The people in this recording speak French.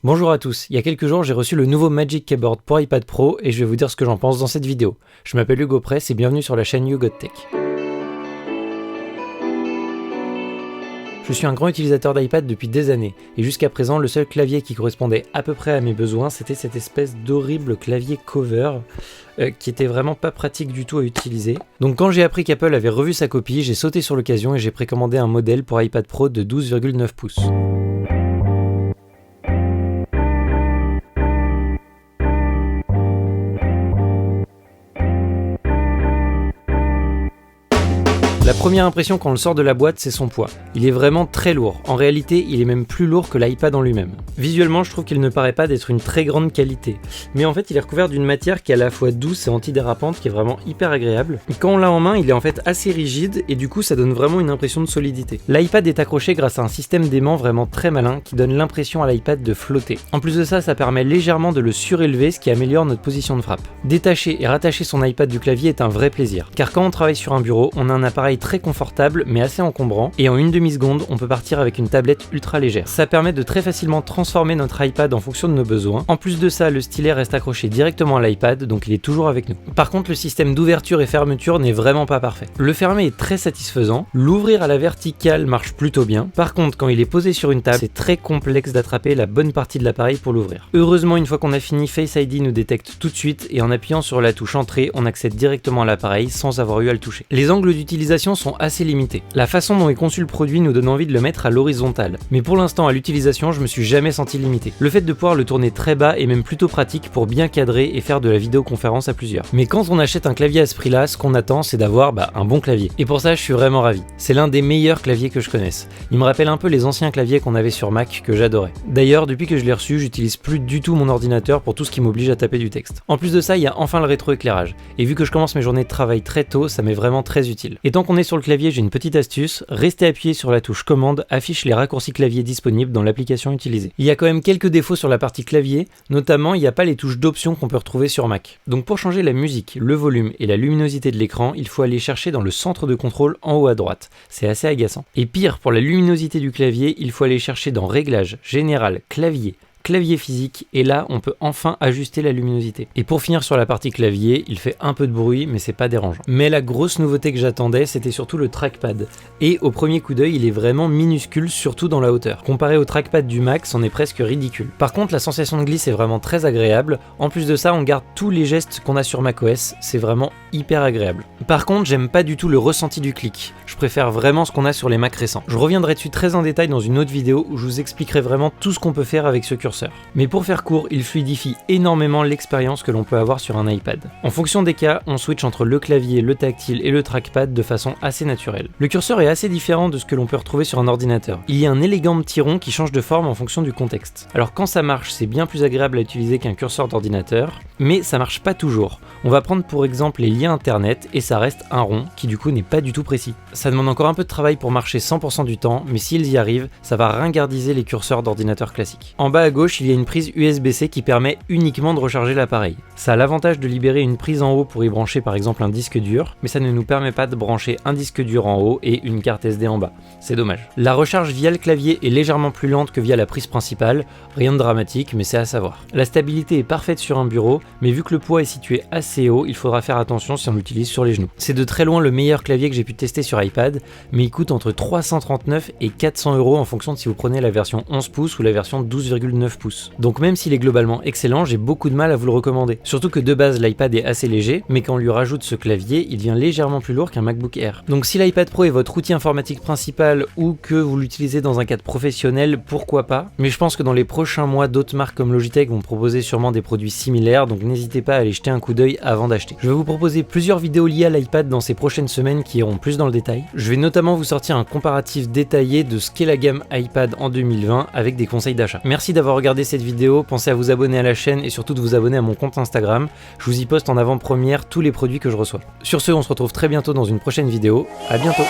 Bonjour à tous, il y a quelques jours j'ai reçu le nouveau Magic Keyboard pour iPad Pro et je vais vous dire ce que j'en pense dans cette vidéo. Je m'appelle Hugo Press et bienvenue sur la chaîne YouGotTech. Je suis un grand utilisateur d'iPad depuis des années, et jusqu'à présent le seul clavier qui correspondait à peu près à mes besoins, c'était cette espèce d'horrible clavier cover, qui était vraiment pas pratique du tout à utiliser. Donc quand j'ai appris qu'Apple avait revu sa copie, j'ai sauté sur l'occasion et j'ai précommandé un modèle pour iPad Pro de 12,9 pouces. La première impression quand on le sort de la boîte, c'est son poids. Il est vraiment très lourd. En réalité, il est même plus lourd que l'iPad en lui-même. Visuellement, je trouve qu'il ne paraît pas d'être une très grande qualité. Mais en fait, il est recouvert d'une matière qui est à la fois douce et antidérapante, qui est vraiment hyper agréable. Quand on l'a en main, il est en fait assez rigide et du coup, ça donne vraiment une impression de solidité. L'iPad est accroché grâce à un système d'aimant vraiment très malin qui donne l'impression à l'iPad de flotter. En plus de ça, ça permet légèrement de le surélever, ce qui améliore notre position de frappe. Détacher et rattacher son iPad du clavier est un vrai plaisir. Car quand on travaille sur un bureau, on a un appareil très confortable mais assez encombrant et en une demi-seconde on peut partir avec une tablette ultra légère. Ça permet de très facilement transformer notre iPad en fonction de nos besoins. En plus de ça, le stylet reste accroché directement à l'iPad donc il est toujours avec nous. Par contre, le système d'ouverture et fermeture n'est vraiment pas parfait. Le fermer est très satisfaisant, l'ouvrir à la verticale marche plutôt bien. Par contre, quand il est posé sur une table, c'est très complexe d'attraper la bonne partie de l'appareil pour l'ouvrir. Heureusement, une fois qu'on a fini, Face ID nous détecte tout de suite et en appuyant sur la touche entrée, on accède directement à l'appareil sans avoir eu à le toucher. Les angles d'utilisation sont assez limité. La façon dont est conçu le produit nous donne envie de le mettre à l'horizontale. Mais pour l'instant, à l'utilisation, je me suis jamais senti limité. Le fait de pouvoir le tourner très bas est même plutôt pratique pour bien cadrer et faire de la vidéoconférence à plusieurs. Mais quand on achète un clavier à ce prix-là, ce qu'on attend, c'est d'avoir un bon clavier. Et pour ça, je suis vraiment ravi. C'est l'un des meilleurs claviers que je connaisse. Il me rappelle un peu les anciens claviers qu'on avait sur Mac que j'adorais. D'ailleurs, depuis que je l'ai reçu, j'utilise plus du tout mon ordinateur pour tout ce qui m'oblige à taper du texte. En plus de ça, il y a enfin le rétroéclairage. Et vu que je commence mes journées de travail très tôt, ça m'est vraiment très utile. Et tant qu'on est sur le clavier, j'ai une petite astuce, restez appuyé sur la touche commande affiche les raccourcis clavier disponibles dans l'application utilisée. Il y a quand même quelques défauts sur la partie clavier, notamment il n'y a pas les touches d'options qu'on peut retrouver sur Mac. Donc pour changer la musique, le volume et la luminosité de l'écran, il faut aller chercher dans le centre de contrôle en haut à droite. C'est assez agaçant. Et pire, pour la luminosité du clavier, il faut aller chercher dans Réglages, Général, Clavier physique, et là on peut enfin ajuster la luminosité. Et pour finir sur la partie clavier, il fait un peu de bruit mais c'est pas dérangeant. Mais la grosse nouveauté que j'attendais, c'était surtout le trackpad. Et au premier coup d'œil, il est vraiment minuscule, surtout dans la hauteur. Comparé au trackpad du Mac, c'en est presque ridicule. Par contre, la sensation de glisse est vraiment très agréable. En plus de ça, on garde tous les gestes qu'on a sur macOS, c'est vraiment hyper agréable. Par contre, j'aime pas du tout le ressenti du clic. Je préfère vraiment ce qu'on a sur les Mac récents. Je reviendrai dessus très en détail dans une autre vidéo où je vous expliquerai vraiment tout ce qu'on peut faire avec ce curseur. Mais pour faire court, il fluidifie énormément l'expérience que l'on peut avoir sur un iPad. En fonction des cas, on switch entre le clavier, le tactile et le trackpad de façon assez naturelle. Le curseur est assez différent de ce que l'on peut retrouver sur un ordinateur. Il y a un élégant petit rond qui change de forme en fonction du contexte. Alors quand ça marche, c'est bien plus agréable à utiliser qu'un curseur d'ordinateur, mais ça marche pas toujours. On va prendre pour exemple les liens internet et ça reste un rond qui du coup n'est pas du tout précis. Ça demande encore un peu de travail pour marcher 100% du temps, mais s'ils y arrivent, ça va ringardiser les curseurs d'ordinateur classiques. En bas à gauche, il y a une prise USB-C qui permet uniquement de recharger l'appareil. Ça a l'avantage de libérer une prise en haut pour y brancher par exemple un disque dur, mais ça ne nous permet pas de brancher un disque dur en haut et une carte SD en bas. C'est dommage. La recharge via le clavier est légèrement plus lente que via la prise principale, rien de dramatique, mais c'est à savoir. La stabilité est parfaite sur un bureau, mais vu que le poids est situé assez haut, il faudra faire attention si on l'utilise sur les genoux. C'est de très loin le meilleur clavier que j'ai pu tester sur iPad, mais il coûte entre 339 et 400 € en fonction de si vous prenez la version 11 pouces ou la version 12,9 pouces. Donc même s'il est globalement excellent, j'ai beaucoup de mal à vous le recommander. Surtout que de base l'iPad est assez léger, mais quand on lui rajoute ce clavier, il devient légèrement plus lourd qu'un MacBook Air. Donc si l'iPad Pro est votre outil informatique principal ou que vous l'utilisez dans un cadre professionnel, pourquoi pas. Mais je pense que dans les prochains mois, d'autres marques comme Logitech vont proposer sûrement des produits similaires, donc n'hésitez pas à aller jeter un coup d'œil avant d'acheter. Je vais vous proposer plusieurs vidéos liées à l'iPad dans ces prochaines semaines qui iront plus dans le détail. Je vais notamment vous sortir un comparatif détaillé de ce qu'est la gamme iPad en 2020 avec des conseils d'achat. Merci d'avoir regardé cette vidéo, pensez à vous abonner à la chaîne et surtout de vous abonner à mon compte Instagram. Je vous y poste en avant-première tous les produits que je reçois. Sur ce, on se retrouve très bientôt dans une prochaine vidéo. À bientôt.